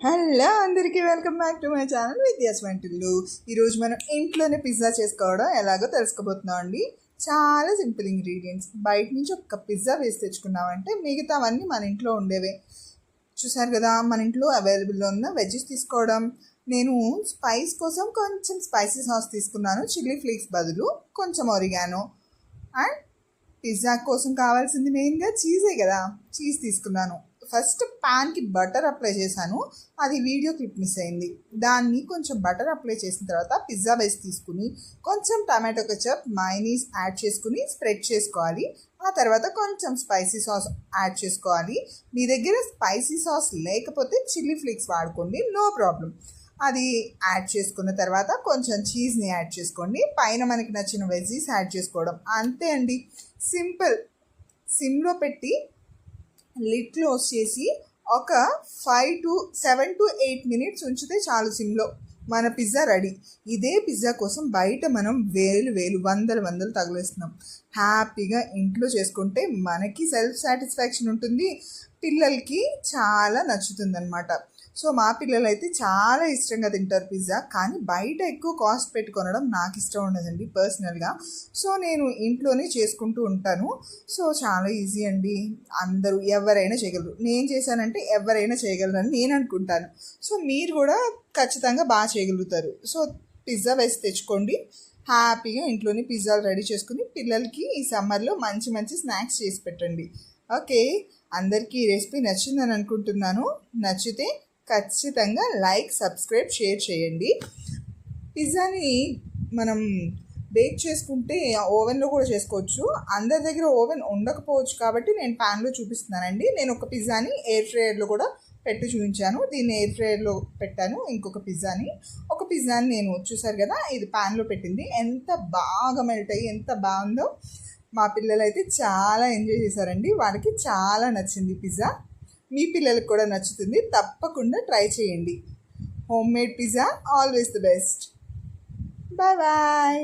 Hello అందరికీ welcome back to my channel Vidya's Vantillu. ఈరోజు మనం ఇంట్లోనే పిజ్జా చేసుకోవడం ఎలాగో తెలుసుకోబోతున్నాం అండి. చాలా సింపుల్ ఇంగ్రీడియంట్స్. బయట నుంచి ఒక పిజ్జా వేసి తెచ్చుకున్నామంటే మిగతావన్నీ మన ఇంట్లో ఉండేవే. చూసారు కదా, మన ఇంట్లో అవైలబుల్లో ఉన్న వెజ్జెస్ తీసుకోవడం. నేను స్పైస్ కోసం కొంచెం స్పైసీ సాస్ తీసుకున్నాను, చిల్లీ ఫ్లేక్స్ బదులు కొంచెం ఒరిగానో. అండ్ పిజ్జా కోసం కావాల్సింది మెయిన్గా చీజే కదా, చీజ్ తీసుకున్నాను. ఫస్ట్ ప్యాన్కి బటర్ అప్లై చేశాను, అది వీడియో క్లిప్ మిస్ అయింది. దాన్ని కొంచెం బటర్ అప్లై చేసిన తర్వాత పిజ్జా బేస్ తీసుకుని కొంచెం టమాటో కెచప్ మైనీస్ యాడ్ చేసుకుని స్ప్రెడ్ చేసుకోవాలి. ఆ తర్వాత కొంచెం స్పైసీ సాస్ యాడ్ చేసుకోవాలి. మీ దగ్గర స్పైసీ సాస్ లేకపోతే చిల్లీ ఫ్లేక్స్ వాడుకోండి, నో ప్రాబ్లం. అది యాడ్ చేసుకున్న తర్వాత కొంచెం చీజ్ని యాడ్ చేసుకోండి. పైన మనకి నచ్చిన వెజ్జీస్ యాడ్ చేసుకోవడం, అంతే అండి, సింపుల్. సిమ్లో పెట్టి లిడ్ క్లోజ్ చేసి ఒక 7 to 8 minutes ఉంచితే చాలు సిమ్లో. మన పిజ్జా రెడీ. ఇదే పిజ్జా కోసం బయట మనం వేలు వందలు తగిలేస్తున్నాం. హ్యాపీగా ఇంట్లో చేసుకుంటే మనకి సెల్ఫ్ సాటిస్ఫాక్షన్ ఉంటుంది, పిల్లలకి చాలా నచ్చుతుంది అనమాట. సో మా పిల్లలు అయితే చాలా ఇష్టంగా తింటారు పిజ్జా. కానీ బయట ఎక్కువ కాస్ట్ పెట్టి కొనడం నాకు ఇష్టం ఉండదండి పర్సనల్గా. సో నేను ఇంట్లోనే చేసుకుంటూ ఉంటాను. సో చాలా ఈజీ అండి, అందరూ ఎవరైనా చేయగలరు. నేను చేశానంటే ఎవరైనా చేయగలరని నేను అనుకుంటాను. సో మీరు కూడా ఖచ్చితంగా బాగా చేయగలుగుతారు. సో పిజ్జా వేసి తెచ్చుకోండి, హ్యాపీగా ఇంట్లోనే పిజ్జాలు రెడీ చేసుకుని పిల్లలకి ఈ సమ్మర్లో మంచి మంచి స్నాక్స్ చేసి పెట్టండి. ఓకే, అందరికీ ఈ రెసిపీ నచ్చిందని అనుకుంటున్నాను. నచ్చితే ఖచ్చితంగా లైక్, సబ్స్క్రైబ్, షేర్ చేయండి. పిజ్జాని మనం బేక్ చేసుకుంటే ఓవెన్లో కూడా చేసుకోవచ్చు. అందరి దగ్గర ఓవెన్ ఉండకపోవచ్చు కాబట్టి నేను ప్యాన్లో చూపిస్తున్నానండి. నేను ఒక పిజ్జాని ఎయిర్ ఫ్రైయర్లో కూడా పెట్టి చూపించాను. దీన్ని ఎయిర్ ఫ్రైయర్లో పెట్టాను. ఇంకొక పిజ్జాని నేను చూసారు కదా, ఇది ప్యాన్లో పెట్టింది. ఎంత బాగా మెల్ట్ అయ్యి ఎంత బాగుందో. మా పిల్లలు అయితే చాలా ఎంజాయ్ చేశారండి, వాళ్ళకి చాలా నచ్చింది పిజ్జా. మీ పిల్లలకు కూడా నచ్చుతుంది, తప్పకుండా ట్రై చేయండి. Homemade pizza always the best. Bye bye.